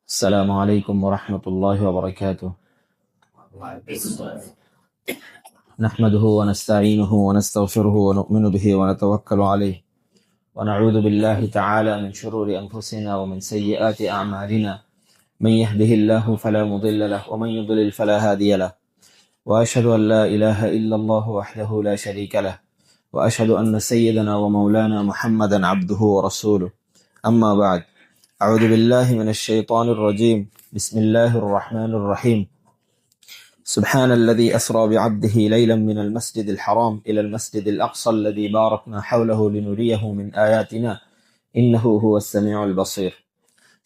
السلام عليكم ورحمة الله وبركاته. نحمده ونستعينه ونستغفره ونؤمن به ونتوكل عليه ونعوذ بالله تعالى من شرور أنفسنا ومن سيئات أعمالنا. من يهده الله فلا مضل له ومن يضلل فلا هادي له، وأشهد أن لا إله إلا الله وحده لا شريك له، وأشهد أن سيدنا ومولانا محمدا عبده ورسوله. أما بعد، أعوذ بالله من الشيطان الرجيم. بسم الله الرحمن الرحيم. سبحان الذي أسرى بعبده ليلا من المسجد الحرام إلى المسجد الأقصى الذي باركنا حوله لنريه من آياتنا إنه هو السميع البصير.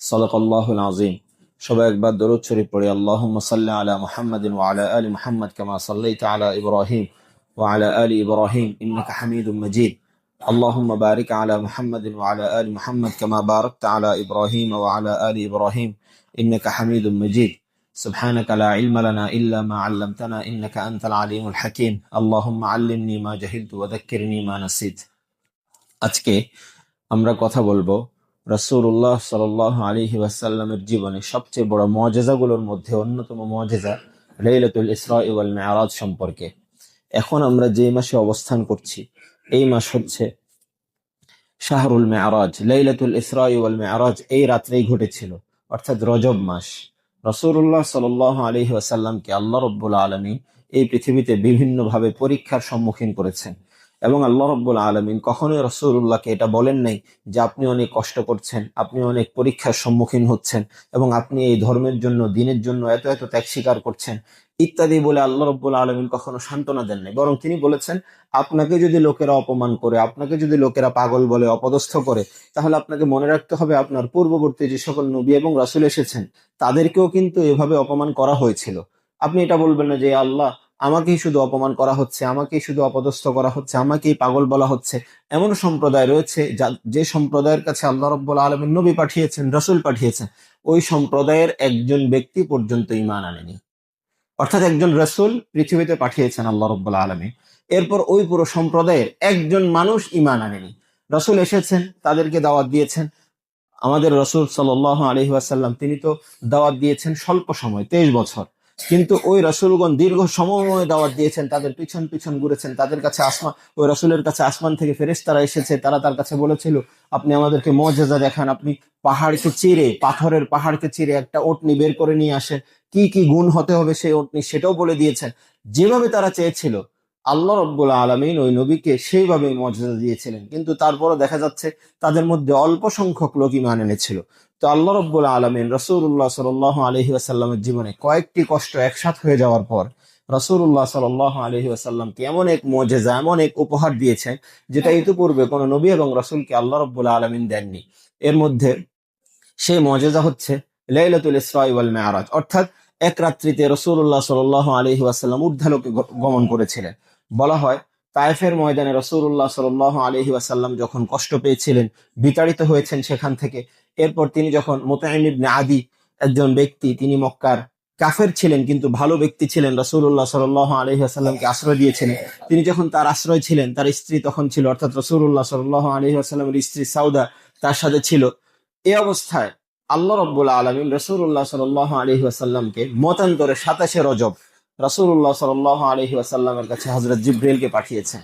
صدق الله العظيم. সবাই একবার দরুদ শরীফ পড়ি। আল্লাহুম্মা সাল্লি আলা মুহাম্মাদিন ওয়া আলা আলি মুহাম্মাদ কামা সাল্লাইতা আলা ইব্রাহিম ওয়া আলা আলি ইব্রাহিম ইন্নাকা হামিদুম মাজিদ। اللهم بارك على محمد وعلى آل محمد كما باركت على إبراهيم وعلى آل إبراهيم إنك حميد مجيد. سبحانك لا علم لنا إلا ما علمتنا إنك أنت العليم الحكيم. اللهم علمني ما جهلت وذكرني ما نسيت. আজকে আমরা কথা বলবো রাসূলুল্লাহ সাল্লাল্লাহু আলাইহি ওয়াসাল্লামের জীবনে সবচেয়ে বড় মুআজিজাগুলোর মধ্যে অন্যতম মুআজিজা লাইলাতুল ইসরা ওয়াল মিরাজ সম্পর্কে। এখন আমরা যে মাসে অবস্থান করছি এই মাস হচ্ছে শাহরুল মেরাজ। লাইলাতুল ইসরা ওয়াল মিরাজ এই রাত্রেই ঘটেছিল, অর্থাৎ রজব মাস। রাসূলুল্লাহ সাল্লাল্লাহু আলাইহি ওয়াসাল্লামকে আল্লাহ রাব্বুল আলামিন এই পৃথিবীতে বিভিন্ন ভাবে পরীক্ষার সম্মুখীন করেছেন, এবং আল্লাহ রাব্বুল আলামিন কখনোই রাসূলুল্লাহকে এটা বলেন নাই যে আপনি অনেক কষ্ট করছেন, আপনি অনেক পরীক্ষার সম্মুখীন হচ্ছেন এবং আপনি এই ধর্মের জন্য, দিনের জন্য এত এত ত্যাগ স্বীকার করছেন ইত্যাদি বলে আল্লাহ রাব্বুল আলামিন কখনো সান্ত্বনা দেন নাই। বরং তিনি বলেছেন, আপনাকে যদি লোকেরা অপমান করে, আপনাকে যদি লোকেরা পাগল বলে, অপদস্থ করে, তাহলে আপনাকে মনে রাখতে হবে আপনার পূর্ববর্তী যে সকল নবী এবং রাসূল এসেছেন তাদেরকেও কিন্তু এভাবে অপমান করা হয়েছিল। আপনি এটা বলবেন না যে আল্লাহ আমাকেই শুধু অপমান করা হচ্ছে, আমাকেই শুধু অপদস্থ করা হচ্ছে, আমাকেই পাগল বলা হচ্ছে। এমন সম্প্রদায় রয়েছে যে সম্প্রদায়ের কাছে আল্লাহ রাব্বুল আলামিন নবী পাঠিয়েছেন, রাসূল পাঠিয়েছেন, ওই সম্প্রদায়ের একজন ব্যক্তি পর্যন্ত ঈমান আনেনি। অর্থাৎ একজন রাসূল পৃথিবীতে পাঠিয়েছেন আল্লাহ রাব্বুল আলামিন, এরপর ওই পুরো সম্প্রদায়ের একজন মানুষ ঈমান আনেনি। রাসূল এসেছেন, তাদেরকে দাওয়াত দিয়েছেন। আমাদের রাসূল সাল্লাল্লাহু আলাইহি ওয়াসাল্লাম তিনি তো দাওয়াত দিয়েছেন স্বল্প সময়, 23 বছর, কিন্তু ওই রাসূলগণ দীর্ঘ সময় দাওয়াত দিয়েছেন, তাদের পিছন পিছন ঘুরেছেন। তাদের কাছে ওই রাসূলের কাছে আসমান থেকে ফেরেশতারা এসেছে, তারা তার কাছে বলেছিল আপনি আমাদেরকে মুআজিজা দেখান, আপনি পাহাড়কে চিরে, পাথরের পাহাড়কে চিরে একটা ওটনি বের করে নিয়ে আসেন, কি কি গুণ হতে হবে সেই ওটনি সেটাও বলে দিয়েছেন। যেভাবে তারা চেয়েছিল আল্লাহ রাব্বুল আলামিন ওই নবীকে সেইভাবে মুআজিজা দিয়েছিলেন, কিন্তু তারপরও দেখা যাচ্ছে তাদের মধ্যে অল্প সংখ্যক লোক ঈমান এনেছিল। তো আল্লাহ রাব্বুল আলামিন রাসূলুল্লাহ সাল্লাল্লাহু আলাইহি ওয়াসাল্লামের জীবনে কয়েকটি কষ্ট একসাথে হয়ে যাওয়ার পর রাসূলুল্লাহ সাল্লাল্লাহু আলাইহি ওয়াসাল্লামকে এমন এক মুআজিজা, এমন এক উপহার দিয়েছেন যেটা ইতিপূর্বে কোনো নবী এবং রাসূলকে আল্লাহ রাব্বুল আলামিন দেননি। এর মধ্যে সেই মুআজিজা হচ্ছে লাইলাতুল ইসরা ওয়াল মিরাজ, অর্থাৎ এক রাত্রিতে রাসূলুল্লাহ সাল্লাল্লাহু আলাইহি ওয়াসাল্লাম ঊর্ধ্বলোকে গমন করেছিলেন। বলা হয় তায়েফের ময়দানে রাসূলুল্লাহ সাল্লাল্লাহু আলাইহি ওয়াসাল্লাম যখন কষ্ট পেয়েছিলেন, বিতাড়িত হয়েছেন সেখান থেকে, এরপর তিনি যখন মুতাইম ইবনে আদি, একজন ব্যক্তি, তিনি মক্কার কাফের ছিলেন কিন্তু ভালো ব্যক্তি ছিলেন, রাসূলুল্লাহ সাল্লাল্লাহু আলাইহি ওয়াসাল্লামকে আশ্রয় দিয়েছিলেন। তিনি যখন তার আশ্রয় ছিলেন, তার স্ত্রী তখন ছিল, অর্থাৎ রাসূলুল্লাহ সাল্লাল্লাহু আলাইহি ওয়াসাল্লামের স্ত্রী সাউদা তার সাথে ছিল। এই অবস্থায় আল্লাহ রাব্বুল আলামিন রাসূলুল্লাহ সাল্লাল্লাহু আলাইহি ওয়াসাল্লামকে মতান্তরে 27 রজব রাসূলুল্লাহ সাল্লাল্লাহু আলাইহি ওয়াসাল্লামের কাছে হযরত জিবরাইলকে পাঠিয়েছেন।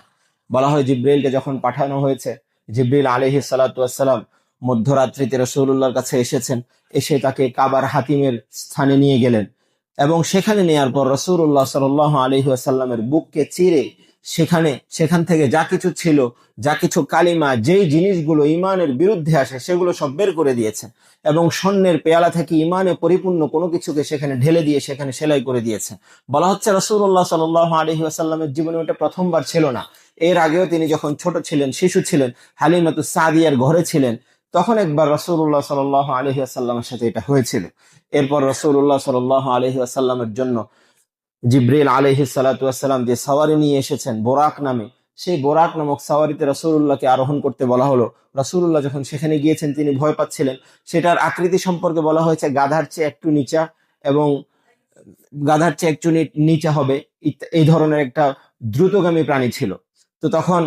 বলা হয় জিবরাইলকে যখন পাঠানো হয়েছে, জিবরাইল আলাইহিস সালাতু ওয়াসসালাম মধ্যরাত্রিতে রাসূলুল্লাহর কাছে এসেছেন, এসে তাকে কাবার হাতিমের স্থানে নিয়ে গেলেন, এবং সেখানে নেয়ার পর রাসূলুল্লাহ সাল্লাল্লাহু আলাইহি ওয়াসাল্লামের বুককে চিরে সেখান থেকে যা কিছু ছিল, যা কিছু কালিমা, যেই জিনিসগুলো ঈমানের বিরুদ্ধে আসে সেগুলো সব বের করে দিয়েছেন, এবং স্বর্ণের পেয়ালা থেকে ঈমানে পরিপূর্ণ কোনো কিছুকে সেখানে ঢেলে দিয়ে সেখানে সেলাই করে দিয়েছেন। বলা হচ্ছে রাসূলুল্লাহ সাল্লাল্লাহু আলাইহি ওয়াসাল্লামের জীবনে ওটা প্রথমবার ছিল না। এর আগেও তিনি যখন ছোট ছিলেন, শিশু ছিলেন, হালিমাতুস সাদিয়ার ঘরে ছিলেন, তখন একবার রাসূলুল্লাহ সাল্লাল্লাহু আলাইহি ওয়াসাল্লামের সাথে এটা হয়েছিল। এরপর রাসূলুল্লাহ সাল্লাল্লাহু আলাইহি ওয়াসাল্লামের জন্য জিবরিল আলাইহিস সালাতু ওয়াসসালাম যে সাওয়ারি নিয়ে এসেছেন বোরাক নামে, সেই বোরাক নামক সাওয়ারিতে রাসূলুল্লাহকে আরোহণ করতে বলা হলো। রাসূলুল্লাহ যখন সেখানে গিয়েছেন তিনি ভয় পাচ্ছিলেন। সেটার আকৃতি সম্পর্কে বলা হয়েছে গাধার চেয়ে একটু নিচা, এবং গাধার চেয়ে একটু নিচা হবে, এই ধরনের একটা দ্রুতগামী প্রাণী ছিল। তো তখন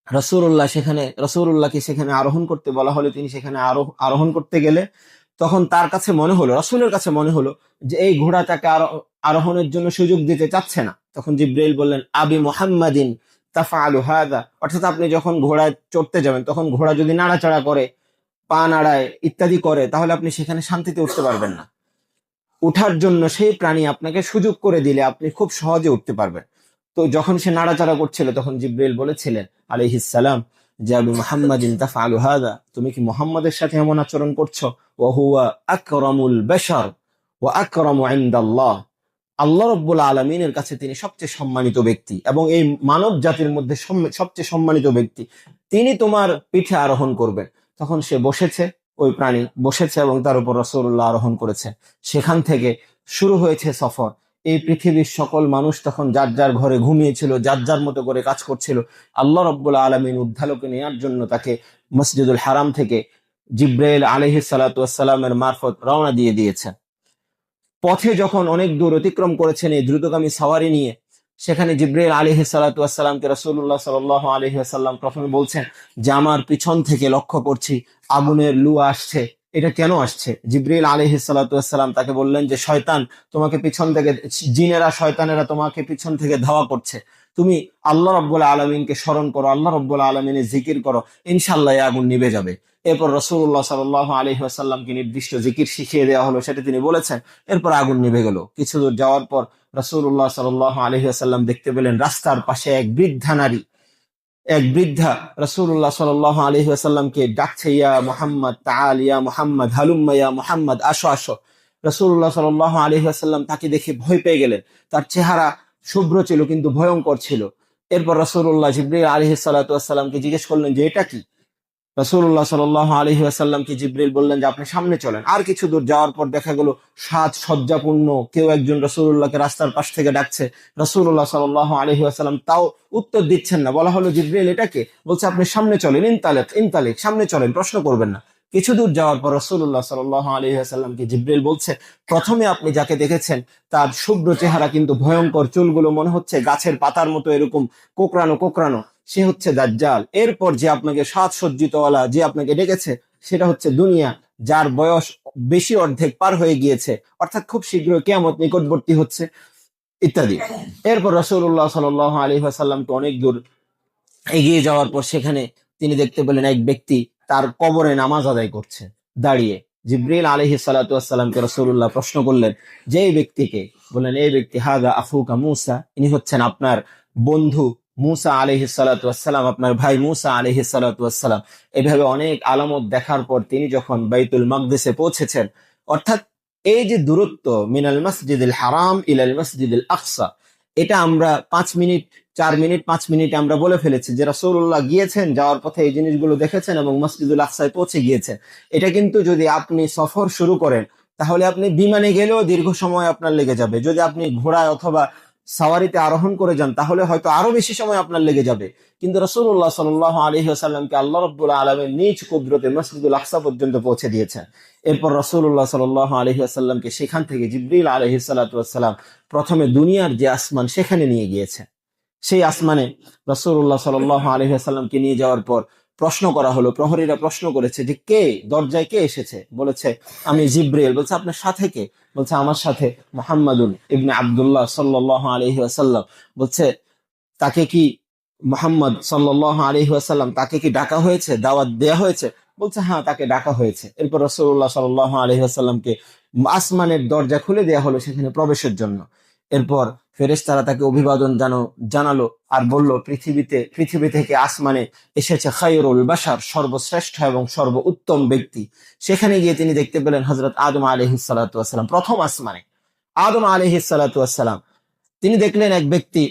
রাসূলুল্লাহকে সেখানে আরোহণ করতে বলা হলে তিনি সেখানে আরোহণ করতে গেলে তখন তার কাছে মনে হলো, রাসূলের কাছে মনে হলো যে এই ঘোড়াটাকে আরোহণের জন্য সুযোগ দিতে চাচ্ছে না। তখন জিব্রাইল বললেন, আবি মুহাম্মাদিন তাফআলু হাযা, অর্থাৎ আপনি যখন ঘোড়ায় চড়তে যাবেন তখন ঘোড়া যদি নাড়াচাড়া করে, পা নাড়ায় ইত্যাদি করে, তাহলে আপনি সেখানে শান্তিতে উঠতে পারবেন না। উঠার জন্য সেই প্রাণী আপনাকে সুযোগ করে দিলে আপনি খুব সহজে উঠতে পারবেন। তো যখন সে নাড়াচাড়া করছিল তখন জিব্রাইল বলেছিলেন আলাইহিস সালাম যে আবি মুহাম্মাদিন তাফআলু হাযা, তুমি কি মুহাম্মাদের সাথে এমন আচরণ করছো? ওয়া হুয়া আকরামুল বাশার ওয়া আকরামু ইনদাল্লাহ, আল্লাহ রাব্বুল আলামিনের কাছে তিনি সবচেয়ে সম্মানিত ব্যক্তি এবং এই মানব জাতির মধ্যে সবচেয়ে সম্মানিত ব্যক্তি, তিনি তোমার পিঠে আরোহণ করবেন। তখন সে বসেছে, ওই প্রাণী বসেছে এবং তার উপর রাসূলুল্লাহ আরোহণ করেছে। সেখান থেকে শুরু হয়েছে সফর। এই পৃথিবীর সকল মানুষ তখন যার যার ঘরে ঘুমিয়েছিল, যার যার মতো করে কাজ করছিল। আল্লাহ রাব্বুল আলামিন উদ্ধালকে নেয়ার জন্য তাকে মসজিদুল হারাম থেকে জিব্রাইল আলাইহিস সালাতু ওয়াস সালামের মারফত রওনা দিয়ে দিয়েছেন। পথে যখন অনেক দূর অতিক্রম করেছেন এই দ্রুতগামী সাওয়ারি নিয়ে, সেখানে জিব্রাইল আলাইহিস সালাতু ওয়াস সালামকে রাসূলুল্লাহ সাল্লাল্লাহু আলাইহি ওয়াসাল্লাম প্রথমে বলছেন যে আমার পিছন থেকে লক্ষ্য করছি আগুনের লুয়া আসছে, এটা কেন আসছে? জিব্রাইল আলাইহিস সালাতু ওয়াস সালাম তাকে বললেন যে শয়তান তোমাকে পিছন থেকে, জিনেরা শয়তানেরা তোমাকে পিছন থেকে ধাওয়া করছে, তুমি আল্লাহ রাব্বুল আলামিনকে স্মরণ করো, আল্লাহ রাব্বুল আলামিনের জিকির করো, ইনশাআল্লাহ এই আগুন নিভে যাবে। এরপর রাসূলুল্লাহ সাল্লাল্লাহু আলাইহি ওয়াসাল্লামকে নির্দিষ্ট জিকির শিখিয়ে দেওয়া হলো, সেটা তিনি বলেছেন। এরপর আগুন নিভে গেল। কিছু দূর যাওয়ার পর রাসূলুল্লাহ সাল্লাল্লাহু আলাইহি ওয়াসাল্লাম দেখতে পেলেন রাস্তার পাশে এক বৃদ্ধা নারী, এক বৃদ্ধা রাসূলুল্লাহ সাল্লাল্লাহু আলাইহি ওয়াসাল্লামকে ডাকছে, ইয়া মুহাম্মদ তাআল, ইয়া মুহাম্মদ হালুম্মা, ইয়া মুহাম্মদ আসো আসো। রাসূলুল্লাহ সাল্লাল্লাহু আলাইহি ওয়াসাল্লাম তাকে দেখে ভয় পেয়ে গেলেন। তার চেহারা শুভ্র ছিল কিন্তু ভয়ঙ্কর ছিল। এরপর রাসূলুল্লাহ জিবরিল আলাইহিস সালাতু ওয়াস সালামকে জিজ্ঞেস করলেন যে এটা কি? রাসূলুল্লাহ সাল্লাল্লাহু আলাইহি ওয়াসাল্লামকে জিবরিল বললেন যে আপনি সামনে চলেন। আর কিছু দূর যাওয়ার পর দেখা গেল সাজ সজ্জাপূর্ণ কেউ একজন রাসূলুল্লাহকে রাস্তার পাশ থেকে ডাকছে। রাসূলুল্লাহ সাল্লাল্লাহু আলাইহি ওয়াসাল্লাম তাও উত্তর দিচ্ছেন না। বলা হলো জিবরিল এটাকে? বলছে আপনি সামনে চলেন, ইনতালিক ইনতালিক, সামনে চলেন, প্রশ্ন করবেন না। কিছু দূর যাওয়ার পর রাসূলুল্লাহ সাল্লাল্লাহু আলাইহি ওয়াসাল্লামকে জিবরিল বলছে প্রথমে আপনি যাকে দেখেছেন তার শুভ্র চেহারা কিন্তু ভয়ঙ্কর, চুলগুলো মনে হচ্ছে গাছের পাতার মতো এরকম কোকড়ানো কোকড়ানো, সে হচ্ছে দাজ্জাল। এরপর যে আপনাকে সাজসজ্জিতওয়ালা যে আপনাকে ডেকেছে সেটা হচ্ছে দুনিয়া, যার বয়স বেশি অর্ধেক পার হয়ে গিয়েছে, অর্থাৎ খুব শীঘ্রই কিয়ামত নিকটবর্তী হচ্ছে, ইত্যাদি। এরপর রাসূলুল্লাহ সাল্লাল্লাহু আলাইহি ওয়াসাল্লামকে অনেক দূর এগিয়ে যাওয়ার পর সেখানে তিনি দেখতে পেলেন এক ব্যক্তি তার কবরে নামাজ আদায় করছে দাঁড়িয়ে। জিবরিল আলাইহিস সালাতু ওয়াস সালামকে রাসূলুল্লাহ প্রশ্ন করলেন যে এই ব্যক্তিকে? বললেন এই ব্যক্তি হাদা আফুকা মূসা, ইনি হচ্ছেন আপনার বন্ধু মূসা আলাইহিস সালাতু ওয়াস সালাম, আপনার ভাই মূসা আলাইহিস সালাতু ওয়াস সালাম। এভাবে অনেক আলামত দেখার পর তিনি যখন বাইতুল মাকদিসে পৌঁছেছেন, অর্থাৎ এই যে দূরত্ব মিনাল মসজিদুল হারাম ইলাল মসজিদুল আকসা, এটা আমরা 5 মিনিট 4 মিনিট 5 মিনিটে আমরা বলে ফেলেছি যে রাসূলুল্লাহ গিয়েছেন, যাওয়ার পথে এই জিনিসগুলো দেখেছেন এবং মসজিদুল আকসায় পৌঁছে গিয়েছেন। এটা কিন্তু যদি আপনি সফর শুরু করেন তাহলে আপনি বিমানে গেলেও দীর্ঘ সময় আপনার লেগে যাবে। যদি আপনি ঘোড়ায় অথবা সাওয়ারিতে আরোহণ করে যান তাহলে হয়তো আরো বেশি সময় আপনার লেগে যাবে। কিন্তু রাসূলুল্লাহ সাল্লাল্লাহু আলাইহি ওয়াসাল্লামকে আল্লাহ রাব্বুল আলামিন নিজ কুদরতে মসজিদুল আকসা পর্যন্ত পৌঁছে দিয়েছেন। এরপর রাসূলুল্লাহ সাল্লাল্লাহু আলাইহি ওয়াসাল্লামকে সেখান থেকে জিবরিল আলাইহিস সালাতু ওয়াস সালাম প্রথমে দুনিয়ার যে আসমান সেখানে নিয়ে গিয়েছেন। সেই আসমানে রাসূলুল্লাহ সাল্লাল্লাহু আলাইহি ওয়াসাল্লামকে নিয়ে যাওয়ার পর প্রশ্ন করা হলো, প্রহরীরা প্রশ্ন করেছে যে কে দরজায়, কে এসেছে? বলেছে আমি জিবরিল। বলছে আপনার সাথে কে? বলছে আমার সাথে মুহাম্মাদুন ইবনে আব্দুল্লাহ সাল্লাল্লাহু আলাইহি ওয়াসাল্লাম। বলছে তাকে কি মুহাম্মদ সাল্লাল্লাহু আলাইহি ওয়াসাল্লাম তাকে কি ডাকা হয়েছে, দাওয়াত দেয়া হয়েছে? বলছে হ্যাঁ, তাকে ডাকা হয়েছে। এরপর রাসূলুল্লাহ সাল্লাল্লাহু আলাইহি ওয়াসাল্লামকে আসমানের দরজা খুলে দেয়া হলো সেখানে প্রবেশের জন্য। এরপর ফেরেশতারা তাকে অভিবাদন জানালো আর বলল পৃথিবী থেকে আসমানে এসেছে খায়রুল বাশার, সর্বশ্রেষ্ঠ এবং সর্বোত্তম ব্যক্তি। সেখানে গিয়ে তিনি দেখতে পেলেন হযরত আদম আলাইহিস সালাতু ওয়াস সালাম প্রথম আসমানে। আদম আলাইহিস সালাতু ওয়াস সালাম তিনি দেখলেন এক ব্যক্তি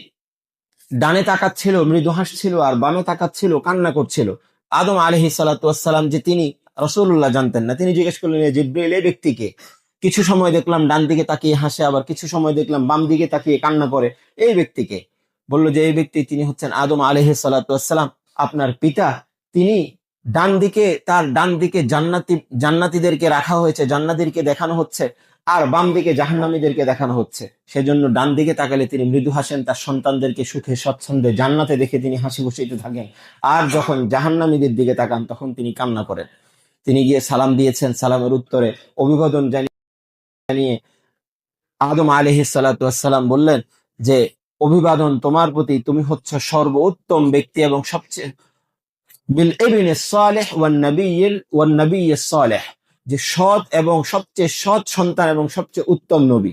ডানে তাকাচ্ছিল, মৃদু হাসছিল, আর বামে তাকাচ্ছিল, কান্না করছিল। আদম আলাইহিস সালাতু ওয়াস সালাম যে তিনি রাসূলুল্লাহ জানতেন না। তিনি জিজ্ঞেস করলেন জিবরিল এই ব্যক্তিকে? কিছু সময় দেখলাম ডান দিকে তাকিয়ে হাসে, আবার কিছু সময় দেখলাম বাম দিকে তাকিয়ে কান্না করে, এই ব্যক্তিকে? বলল যে এই ব্যক্তি তিনি হচ্ছেন আদম আলাইহিস সালাতু ওয়াস সালাম, আপনার পিতা। তিনি তার ডান দিকে জান্নাতীদেরকে রাখা হয়েছে, জান্নাতীদেরকে দেখানো হচ্ছে, আর বাম দিকে জাহান্নামীদেরকে দেখানো হচ্ছে। সেজন্য ডান দিকে তাকালে তিনি মৃদু হাসেন, তার সন্তানদেরকে সুখে স্বচ্ছন্দে জান্নাতে দেখে তিনি হাসি খুশিতে থাকেন, আর যখন জাহান্নামীদের দিকে তাকান তখন তিনি কান্না করেন। তিনি গিয়ে সালাম দিয়েছেন। সালামের উত্তরে অভিবাদন জানিয়ে আদম আলাইহিস সালাতু ওয়াসসালাম বললেন যে অভিবাদন তোমার প্রতি, তুমি হচ্ছে সর্বোত্তম ব্যক্তি এবং সবচেয়ে বিল ইবনে সালেহ ওয়ান নবিয়্যিস সালেহ, যে সৎ এবং সবচেয়ে সৎ সন্তান এবং সবচেয়ে উত্তম নবী,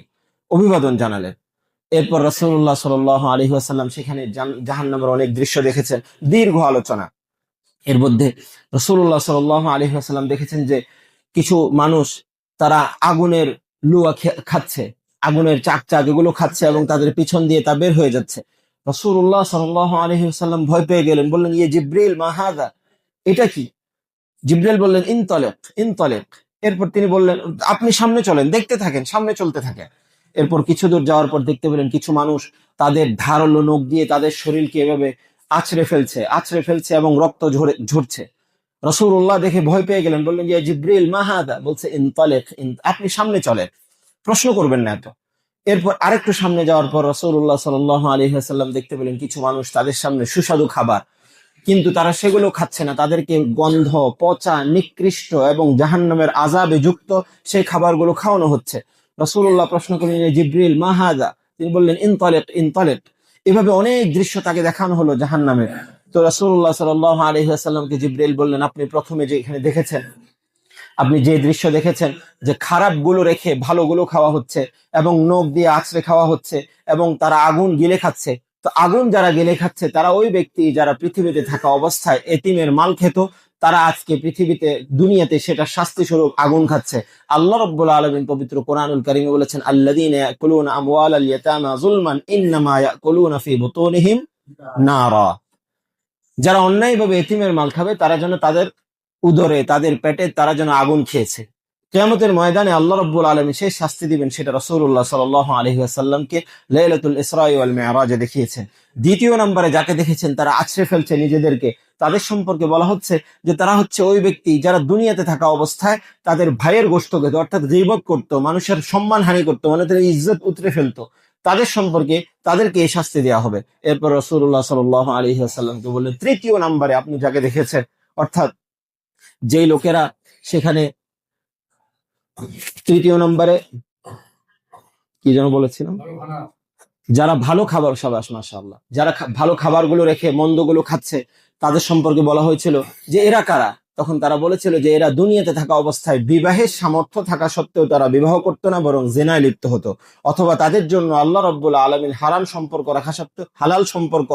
অভিবাদন জানালেন। এরপর রাসূলুল্লাহ সাল্লাল্লাহু আলাইহি ওয়াসাল্লাম সেখানে জাহান্নামের অনেক দৃশ্য দেখেছেন, দীর্ঘ আলোচনা। এর মধ্যে রাসূলুল্লাহ সাল্লাল্লাহু আলাইহি ওয়াসাল্লাম দেখেছেন যে কিছু মানুষ তারা আগুনের লুয়া খাচ্ছে, আগুনের চাক এগুলো খাচ্ছে এবং তাদের পিছন দিয়ে তা বের হয়ে যাচ্ছে। রাসূলুল্লাহ সাল্লাল্লাহু আলাইহি ওয়াসাল্লাম ভয় পেয়ে গেলেন, বললেন ইয়ে জিবরিল মা হাযা, এটা কি? জিবরিল বললেন ইনতালিক ইনতালিক। এরপর তিনি বললেন আপনি সামনে চলেন, দেখতে থাকেন, সামনে চলতে থাকেন। এরপর কিছু দূর যাওয়ার পর দেখতে পেলেন কিছু মানুষ তাদের ধারালো নখ দিয়ে তাদের শরীরকে এভাবে আছড়ে ফেলছে এবং রক্ত ঝরছে। রাসূলুল্লাহ দেখে ভয় পেয়ে গেলেন, বললেন ইয়া জিবরিল মা হাযা, বলছে ইনতালিক, আপনি সামনে চলেন, প্রশ্ন করবেন না এত। এরপর আরেকটু সামনে যাওয়ার পর রাসূলুল্লাহ সাল্লাল্লাহু আলাইহি ওয়াসাল্লাম দেখতে পেলেন কিছু মানুষ, তাদের সামনে সুস্বাদু খাবার, কিন্তু তারা সেগুলো খাচ্ছে না, তাদেরকে গন্ধ, পচা, নিকৃষ্ট এবং জাহান্নামের আযাবে যুক্ত সেই খাবারগুলো খাওয়ানো হচ্ছে। রাসূলুল্লাহ প্রশ্ন করলেন জিবরিল মা হাযা, তিনি বললেন ইনতালিক ইনতালিক। এভাবে অনেক দৃশ্য তাকে দেখানো হলো জাহান্নামের। তো রাসূলুল্লাহ সাল্লাল্লাহু আলাইহি ওয়াসাল্লামকে জিবরিল বললেন আপনি প্রথমে যে এখানে দেখেছেন, আপনি যে দৃশ্য দেখেছেন যে খারাপ গুলো রেখে ভালো গুলো খাওয়া হচ্ছে এবং নখ দিয়ে আছড়ে খাওয়া হচ্ছে এবং তারা আগুন গিলে খাচ্ছে, তো আগুন যারা গিলে খাচ্ছে তারা ওই ব্যক্তি যারা পৃথিবীতে থাকা অবস্থায় এতিমের মাল খেত, তারা আজকে পৃথিবীতে দুনিয়াতে সেটা শাস্তি স্বরূপ আগুন খাচ্ছে। আল্লাহ রাব্বুল আলামিন পবিত্র কোরআনুল কারীমে বলেছেন আল্লাযীনা ইয়াকুলুনা আমওয়ালাল ইয়াতামা যুলমান ইন্নামা ইয়াকুলুনা ফি বুতুনিহিম নারা, যারা অন্যায়ভাবে এতিমের মাল খাবে তারা যেন তাদের উদরে, তাদের পেটে তারা যেন আগুন খেয়েছে। কিয়ামতের ময়দানে আল্লাহ রাব্বুল আলামিন সেই শাস্তি দিবেন, সেটা রাসূলুল্লাহ সাল্লাল্লাহু আলাইহি ওয়াসাল্লামকে লাইলাতুল ইসরা ওয়াল মিরাজে দেখিয়েছেন। দ্বিতীয় নম্বরে যাকে দেখেছেন তারা আছড়ে ফেলছে নিজেদেরকে, তাদের সম্পর্কে বলা হচ্ছে যে তারা হচ্ছে ওই ব্যক্তি যারা দুনিয়াতে থাকা অবস্থায় তাদের ভাইয়ের গোশত খেত, অর্থাৎ গীবত করতো, মানুষের সম্মান হানি করতো, মানে তাদের ইজ্জত উতরে ফেলতো, তাদের সম্পর্কে তাদেরকে এই শাস্তি দেওয়া হবে। এরপর রাসূলুল্লাহ সাল্লাল্লাহু আলাইহি ওয়াসাল্লামকে বললেন তৃতীয় নম্বরে আপনি যাকে দেখেছেন, অর্থাৎ যেই লোকেরা সেখানে, তৃতীয় নম্বরে কি যেন বলেছিলাম, যারা ভালো খাবার, সাবাস মাশাআল্লাহ, যারা ভালো খাবারগুলো রেখে মন্দগুলো খাচ্ছে তাদের সম্পর্কে বলা হয়েছিল যে এরা কারা। তখন তারা বলেছিল যে এরা দুনিয়াতে থাকা অবস্থায় বিবাহের সামর্থ্য থাকা সত্ত্বেও তারা বিবাহ করতো না, বরং জিনায় লিপ্ত হতো, অথবা তাদের জন্য আল্লাহ রাব্বুল আলামিন হারাম সম্পর্ক রাখা সত্ত্বেও, হালাল সম্পর্ক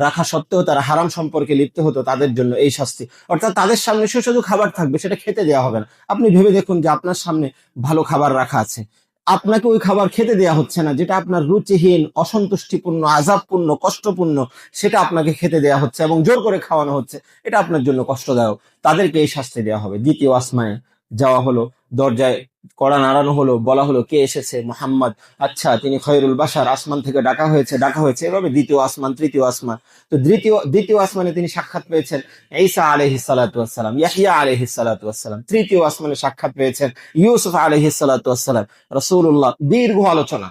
রাখা সত্ত্বেও তারা হারাম সম্পর্কে লিপ্ত হতো, তাদের জন্য এই শাস্তি। অর্থাৎ তাদের সামনে সুস্বাদু খাবার থাকবে, সেটা খেতে দেওয়া হবে না। আপনি ভেবে দেখুন যে আপনার সামনে ভালো খাবার রাখা আছে, আপনাকে ওই খাবার খেতে দেয়া হচ্ছে না, যেটা আপনার রুচিহীন, অসন্তুষ্টিপূর্ণ, আযাবপূর্ণ, কষ্টপূর্ণ, সেটা আপনাকে খেতে দেয়া হচ্ছে এবং জোর করে খাওয়ানো হচ্ছে, এটা আপনার জন্য কষ্টদায়ক, তাদেরকে এই শাস্তি দেওয়া হবে। দ্বিতীয় আসমানে যাওয়া হলো, দরজায় কড়া নাড়ানো হলো, বলা হলো কে এসেছে? মুহাম্মদ। আচ্ছা, তিনি খয়রুল বাশার, আসমান থেকে ডাকা হয়েছে। এভাবে দ্বিতীয় আসমান, তৃতীয় আসমান। তো দ্বিতীয় আসমানে তিনি সাক্ষাৎ পেয়েছেন ঈসা আলাইহিস সালাতু ওয়াসসালাম, ইয়াহইয়া আলাইহিস সালাতু ওয়াসসালাম। তৃতীয় আসমানে সাক্ষাৎ পেয়েছেন ইউসুফ আলাইহিস সালাতু ওয়াসসালাম। রাসূলুল্লাহ দীর্ঘ আলোচনা,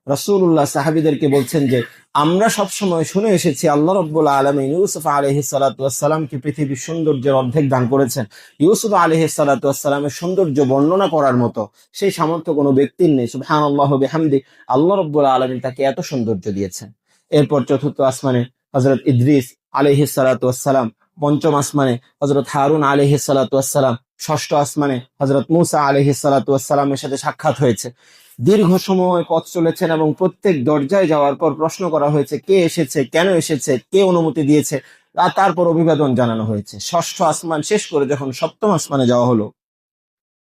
রাসূলুল্লাহ সাহাবীদেরকে বলছেন যে আমরা সব সময় শুনে এসেছি আল্লাহ রাব্বুল আলামিন ইউসুফ আলাইহিস সালাতু ওয়াসসালামকে পৃথিবীর সৌন্দর্যের অর্ধেক দান করেছেন। ইউসুফ আলাইহিস সালাতু ওয়াসসালামের সৌন্দর্য বর্ণনা করার মতো সেই সামর্থ্য কোনো ব্যক্তির নেই। সুবহানাল্লাহ ওয়া বিহামদি, আল্লাহ রাব্বুল আলামিন তাকে এত সৌন্দর্য দিয়েছেন। এরপর চতুর্থ আসমানে হযরত ইদ্রিস আলাইহিস সালাতু ওয়াসসালাম, পঞ্চম আসমানে হযরত হারুন আলাইহিস সালাতু ওয়াসসালাম, ষষ্ঠ আসমানে হযরত মূসা আলাইহিস সালাতু ওয়াসসালামের সাথে সাক্ষাৎ হয়েছে। দীর্ঘ সময় পথ চলেছেন এবং প্রত্যেক দরজায় যাওয়ার পর প্রশ্ন করা হয়েছে কে এসেছে, কেন এসেছে, কে অনুমতি দিয়েছে, আর তারপর অভিবাদন জানানো হয়েছে। ষষ্ঠ আসমান শেষ করে যখন সপ্তম আসমানে যাওয়া হলো,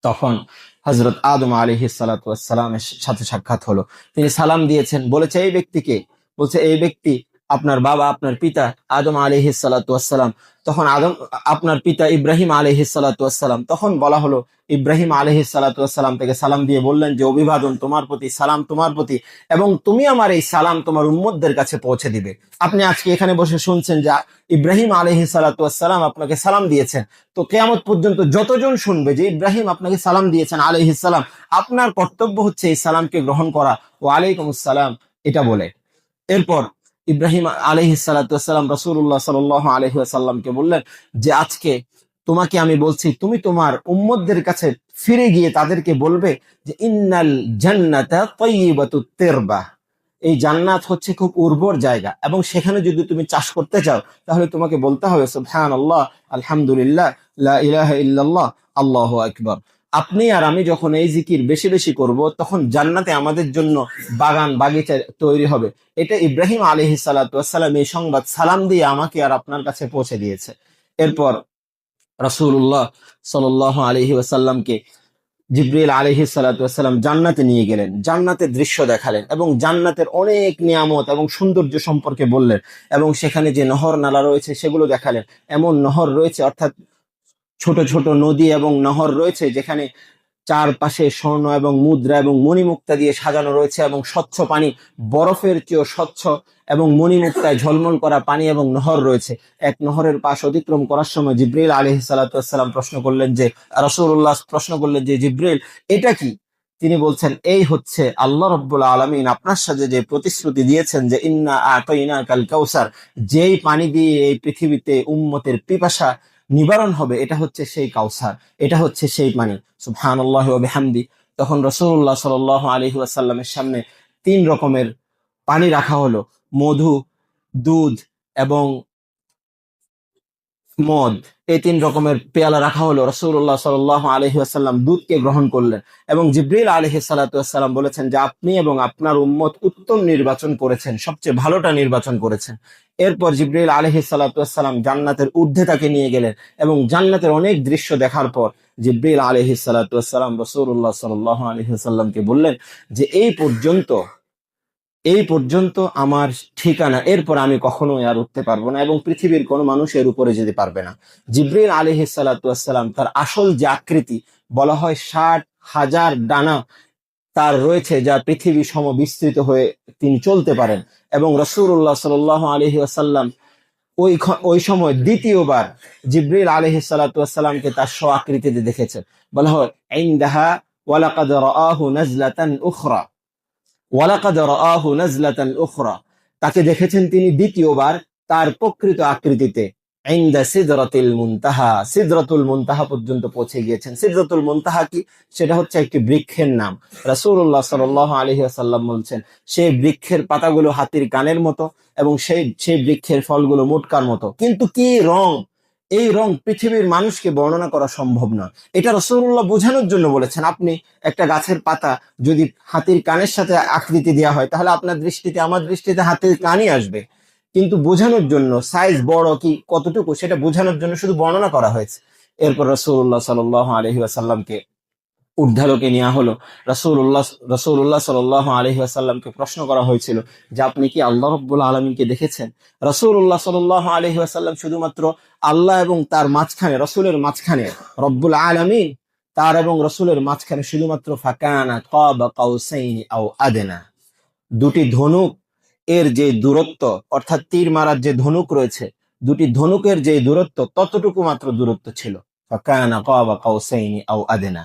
তখন হযরত আদম আলাইহিস সালাতু ওয়াসসালামের সাথে সাক্ষাৎ হলো। তিনি সালাম দিয়েছেন, বলেছে এই ব্যক্তিকে, বলছে এই ব্যক্তি আপনার বাবা, আপনার পিতা আদম আলাইহিস সালাতু ওয়াসসালাম। তখন আদম, আপনার পিতা ইব্রাহিম আলাইহিস সালাতু ওয়াসসালাম। তখন বলা হলো ইব্রাহিম আলাইহিস সালাতু ওয়াসসালাম থেকে সালাম দিয়ে বললেন যে অভিবাদন তোমার প্রতি, সালাম তোমার প্রতি, এবং তুমি আমার এই সালাম তোমার উম্মতদের কাছে পৌঁছে দিবে। আপনি আজকে এখানে বসে শুনছেন যে ইব্রাহিম আলাইহিস সালাতু ওয়াসসালাম আপনাকে সালাম দিয়েছেন, তো কিয়ামত পর্যন্ত যতজন শুনবে যে ইব্রাহিম আপনাকে সালাম দিয়েছেন আলাইহিস সালাম, আপনার কর্তব্য হচ্ছে এই সালামকে গ্রহণ করা, ওয়া আলাইকুমুস সালাম এটা বলে। এরপর ইব্রাহিম আলাইহিস সালাতু ওয়াসসালাম রাসূলুল্লাহ সাল্লাল্লাহু আলাইহি ওয়াসাল্লামকে বললেন যে আজকে তোমাকে আমি বলছি, তুমি তোমার উম্মতদের কাছে ফিরে গিয়ে তাদেরকে বলবে যে ইন্নাল জান্নাতা তাইয়্যিবাতুত তিরবা, এই জান্নাত হচ্ছে খুব উর্বর জায়গা, এবং সেখানে যদি তুমি চাষ করতে চাও তাহলে তোমাকে বলতে হবে সুবহানাল্লাহ, আলহামদুলিল্লাহ, লা ইলাহা ইল্লাল্লাহ, আল্লাহু আকবার। আপনি আর আমি যখন এই জিকির বেশি বেশি করব, তখন জান্নাতে আমাদের জন্য বাগান বাগিচা তৈরি হবে। এটা ইব্রাহিম আলাইহিস সালাতু ওয়াস সালাম এই সংবাদ সালাম দিয়ে আমাকে আর আপনার কাছে পৌঁছে দিয়েছে। এরপর রাসূলুল্লাহ সাল্লাল্লাহু আলাইহি ওয়াসাল্লামকে জিবরিল আলাইহিস সালাতু ওয়াস সালাম জান্নাতে নিয়ে গেলেন, জান্নাতের দৃশ্য দেখালেন এবং জান্নাতের অনেক নিয়ামত এবং সৌন্দর্য সম্পর্কে বললেন, এবং সেখানে যে নহর নালা রয়েছে সেগুলো দেখালেন। এমন নহর রয়েছে, অর্থাৎ ছোট ছোট নদী এবং নহর রয়েছে যেখানে চারপাশে স্বর্ণ এবং মুদ্রা এবং মণিমুক্তা দিয়ে সাজানো রয়েছে, এবং স্বচ্ছ পানি, বরফের চেয়েও স্বচ্ছ এবং মণিমুক্তায় ঝলমল করা পানি এবং নহর রয়েছে। এক নহরের পাশ অতিক্রম করার সময় জিবরিল আলাইহিস সালাতু ওয়াস সালাম রাসূলুল্লাহ প্রশ্ন করলেন যে জিবরিল, এটা কি? তিনি বলছেন, এই হচ্ছে আল্লাহ রাব্বুল আলামিন আপনার সাথে যে প্রতিশ্রুতি দিয়েছেন যে ইন্না আতাইনাকাল কাউসার, যেই পানি দিয়ে এই পৃথিবীতে উম্মতের পিপাসা নিবারণ হবে, এটা হচ্ছে সেই কাউসার, এটা হচ্ছে সেই পানি। সুবহানাল্লাহ ওয়া বিহামদি। তখন রাসূলুল্লাহ সাল্লাল্লাহু আলাইহি ওয়াসাল্লামের সামনে 3 রকমের পানি রাখা হলো, মধু, দুধ এবং মদ। এই 3 রকমের পেয়ালা রাখা হলো। রাসূলুল্লাহ সাল্লাল্লাহু আলাইহি ওয়াসাল্লাম দুধকে গ্রহণ করলেন, এবং জিবরিল আলাইহিস সালাতু ওয়াসসালাম বলেছেন যে আপনি এবং আপনার উম্মত উত্তম নির্বাচন করেছেন, সবচেয়ে ভালোটা নির্বাচন করেছেন। এরপর জিবরিল আলাইহিস সালাতু ওয়াসসালাম জান্নাতের ঊর্ধ্বে তাকে নিয়ে গেলেন, এবং জান্নাতের অনেক দৃশ্য দেখার পর জিবরিল আলাইহিস সালাতু ওয়াসসালাম রাসূলুল্লাহ সাল্লাল্লাহু আলাইহি ওয়াসাল্লামকে বললেন যে এই পর্যন্ত আমার ঠিকানা, এরপর আমি কখনোই আর উঠতে পারবো না, এবং পৃথিবীর কোনো মানুষ এর উপরে যেতে পারবে না। জিবরিল আলাইহিস সালাতু ওয়াসসালাম তার আসল যে আকৃতি, বলা হয় 60,000 ডানা তার রয়েছে, যা পৃথিবী সম বিস্তৃত হয়ে তিনি চলতে পারেন। এবং রাসূলুল্লাহ সাল্লাল্লাহু আলাইহি ওয়াসাল্লাম ওই সময় দ্বিতীয়বার জিবরিল আলাইহিস সালাতু ওয়াসসালামকে তার স্ব আকৃতিতে দেখেছেন। বলা হয় ইনদাহা ওয়ালাকাদ রাআহু নাজলাতান উখরা, ওয়ালাকাদ রাআহু নাজলাতান উখরা, তাকে দেখেছেন তিনি দ্বিতীয়বার তার প্রকৃত আকৃতিতে ইনদা সিদরাতিল মুনতাহা, সিদরাতুল মুনতাহা পর্যন্ত পৌঁছে গিয়েছেন। সিদরাতুল মুনতাহা কি? সেটা হচ্ছে একটি বৃক্ষের নাম। রাসূলুল্লাহ সাল্লাল্লাহু আলাইহি ওয়াসাল্লাম বলছেন সেই বৃক্ষের পাতাগুলো হাতির কানের মতো, এবং সেই বৃক্ষের ফলগুলো মোটকার মতো। কিন্তু কি রং! এই রং পৃথিবীর মানুষকে বর্ণনা করা সম্ভব না। এটা রাসূলুল্লাহ বোঝানোর জন্য বলেছেন। আপনি একটা গাছের পাতা যদি হাতির কানের সাথে আকৃতি দেওয়া হয়, তাহলে আপনার দৃষ্টিতে, আমার দৃষ্টিতে হাতির কানই আসবে, কিন্তু বোঝানোর জন্য সাইজ বড় কি কতটুকু সেটা বোঝানোর জন্য শুধু বর্ণনা করা হয়েছে। এরপর রাসূলুল্লাহ সাল্লাল্লাহু আলাইহি ওয়াসাল্লামকে ঊর্ধ্বালোকে নেওয়া হলো। রাসূলুল্লাহ সাল্লাল্লাহু আলাইহি ওয়াসাল্লামকে প্রশ্ন করা হয়েছিল যে আপনি কি আল্লাহ রাব্বুল আলামিনকে দেখেছেন? রাসূলুল্লাহ সাল্লাল্লাহু আলাইহি ওয়াসাল্লাম শুধুমাত্র আল্লাহ এবং তার মাঝখানে, রাসূলের মাঝখানে, রব্বুল আলামিন তার এবং রাসূলের মাঝখানে শুধুমাত্র ফাকানা কাবা কাউসাইনি আও আদনা, দুটি ধনুক এর যে দূরত্ব, অর্থাৎ তীর মারার যে ধনুক রয়েছে, দুটি ধনুকের যে দূরত্ব, ততটুকু মাত্র দূরত্ব ছিল। ফাকানা কাবা কাউসাইনি আও আদনা।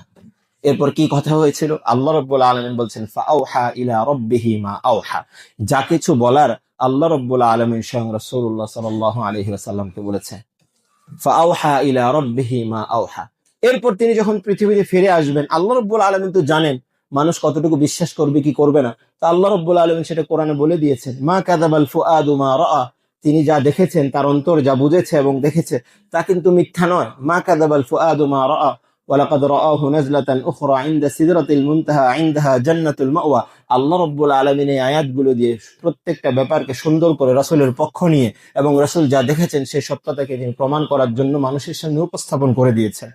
এরপর কি কথা হয়েছিল? আল্লাহ রাব্বুল আলামিন বলছেন ফাআউহা ইলা রাব্বিহি মা আওহা, যা কিছু বলার আল্লাহ রাব্বুল আলামিন স্বয়ং রাসূলুল্লাহ সাল্লাল্লাহু আলাইহি ওয়াসাল্লামকে বলেছেন। ফাআউহা ইলা রাব্বিহি মা আওহা। এরপর তিনি যখন পৃথিবীতে ফিরে আসবেন, আল্লাহ রাব্বুল আলামিন তো জানেন মানুষ কতটুকু বিশ্বাস করবে কি করবে না। তা আল্লাহ রাব্বুল আলামিন সেটা কোরআনে বলে দিয়েছেন, মা কাযাবাল ফুআদু মা রাআ, তিনি যা দেখেছেন, তার অন্তর যা বুঝেছে এবং দেখেছে তা কিন্তু মিথ্যা নয়। মা কাযাবাল ফুআদু মা রাআ ওয়ালাকাদ রাআহু নাজলাতান উখরা ইনদা সিদরাতিল মুনতাহা ইনদাহা জান্নাতুল মাওয়া। আল্লাহ রাব্বুল আলামিন এই আয়াতগুলো দিয়ে প্রত্যেকটা ব্যাপারকে সুন্দর করে রাসূলের পক্ষ নিয়ে এবং রাসূল যা দেখেছেন সেই সত্যতাকে তিনি প্রমাণ করার জন্য মানুষের সামনে উপস্থাপন করে দিয়েছেন।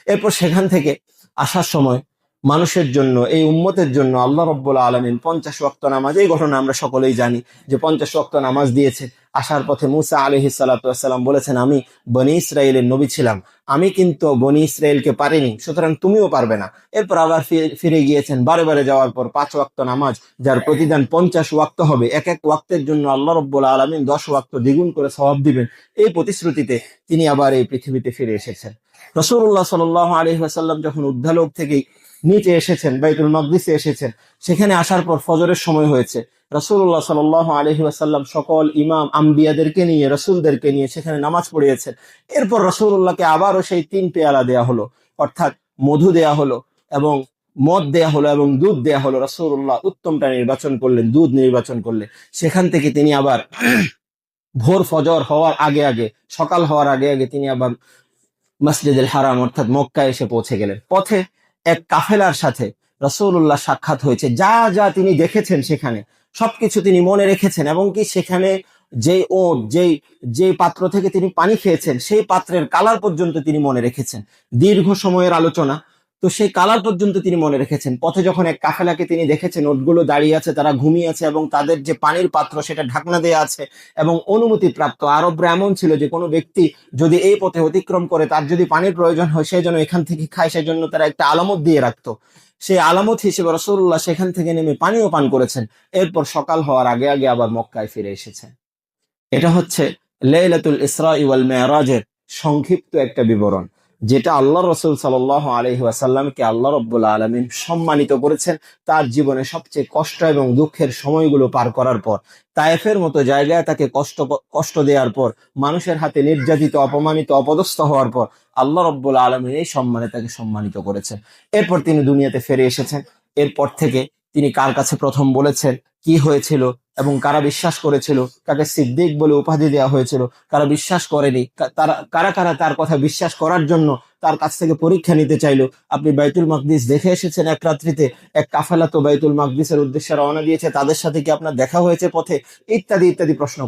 এরপর সেখান থেকে আসার সময় মানুষের জন্য, এই উম্মতের জন্য আল্লাহ রাব্বুল আলামিন 50 ওয়াক্ত নামাজ, এই ঘটনা আমরা সকলেই জানি যে 50 ওয়াক্ত নামাজ দিয়েছে। আসার পথে মুসা আলাইহিস সালাতু ওয়াসসালাম বলেছেন, আমি বনি ইসরাইলের নবী ছিলাম, আমি কিন্তু বনি ইসরাইলকে পারিনি, সুতরাং তুমিও পারবে না। এরপর আবার ফিরে গিয়েছেন, বারে বারে যাওয়ার পর 5 ওয়াক্ত নামাজ, যার প্রতিদান 50 ওয়াক্ত হবে। এক এক ওয়াক্তের জন্য আল্লাহ রাব্বুল আলামিন 10 ওয়াক্ত দ্বিগুণ করে সওয়াব দিবেন। এই প্রতিশ্রুতিতে তিনি আবার এই পৃথিবীতে ফিরে এসেছেন। রাসূলুল্লাহ সাল্লাল্লাহু আলাইহি ওয়াসাল্লাম যখন ঊর্ধ্বলোক থেকে নিচে এসেছেন, বাইতুল মাকদিসে এসেছেন, সেখানে আসার পর ফজরের সময় হয়েছে। রাসূলুল্লাহ সাল্লাল্লাহু আলাইহি ওয়াসাল্লাম সকল ইমাম আম্বিয়াদেরকে নিয়ে, রাসূলদেরকে নিয়ে সেখানে নামাজ পড়িয়েছেন। এরপর রাসূলুল্লাহকে আবারও সেই 3 পেয়ালা দেয়া হলো, অর্থাৎ মধু দেয়া হলো এবং মদ দেয়া হলো এবং দুধ দেয়া হলো। রাসূলুল্লাহ উত্তমটা নির্বাচন করলেন, দুধ নির্বাচন করলেন। সেখান থেকে তিনি আবার ভোর ফজর হওয়ার আগে আগে, সকাল হওয়ার আগে আগে তিনি আবার মসজিদুল হারাম অর্থাৎ মক্কায় এসে পৌঁছে গেলেন। পথে এক কাফেলার সাথে রাসূলুল্লাহ সাক্ষাৎ হয়েছে। যা যা তিনি দেখেছেন সেখানে সবকিছু তিনি মনে রেখেছেন, এবং কি সেখানে যেই পাত্র থেকে তিনি পানি খেয়েছেন সেই পাত্রের কালার পর্যন্ত তিনি মনে রেখেছেন। দীর্ঘ সময়ের আলোচনা, তো সেই কালার পর্যন্ত তিনি মনে রেখেছেন। পথে যখন এক কাফেলাকে তিনি দেখেছেন, ওটগুলো দাঁড়িয়ে আছে, তারা ঘুমিয়ে আছে এবং তাদের যে পানির পাত্র সেটা ঢাকনা দেয়া আছে এবং অনুমতি প্রাপ্ত। আরবরা এমন ছিল যে কোনো ব্যক্তি যদি এই পথে অতিক্রম করে, তার যদি পানির প্রয়োজন হয় সে যেন এখান থেকে খায়, সেজন্য তারা একটা আলামত দিয়ে রাখতো। সেই আলামত হিসেবে রাসূলুল্লাহ সেখান থেকে নেমে পানিও পান করেছেন। এরপর সকাল হওয়ার আগে আগে আবার মক্কায় ফিরে এসেছেন। এটা হচ্ছে লাইলাতুল ইসরা ওয়াল মিরাজের সংক্ষিপ্ত একটা বিবরণ, যেটা আল্লাহ রাসূল সাল্লাল্লাহু আলাইহি ওয়াসাল্লামকে আল্লাহ রাব্বুল আলামিন সম্মানিত করেছেন তার জীবনে সবচেয়ে কষ্ট এবং দুঃখের সময়গুলো পার করার পর। তায়েফের মতো জায়গায় তাকে কষ্ট দেওয়ার পর, মানুষের হাতে নির্যাতিত, অপমানিত, অপদস্থ হওয়ার পর আল্লাহ রাব্বুল আলামিন এই সম্মানে তাকে সম্মানিত করেছেন। এরপর তিনি দুনিয়াতে ফিরে এসেছেন। এরপর থেকে তিনি কার কাছে প্রথম বলেছেন, কি হয়েছিল এবং কারা বিশ্বাস করেছিল, কাকে সিদ্দিক বলে উপাধি দেওয়া হয়েছিল, কারা বিশ্বাস করেনি, তারা কারা কারা তার কথা বিশ্বাস করার জন্য তার কাছ থেকে পরীক্ষা নিতে চাইলো। আপনি বাইতুল মাকদিস দেখে এসেছেন এক রাত্রিতে, এক কাফেলা তো বাইতুল মাকদিসের উদ্দেশ্যে রওনা দিয়েছে, তাদের সাথে কি আপনার দেখা হয়েছে পথে, ইত্যাদি ইত্যাদি প্রশ্ন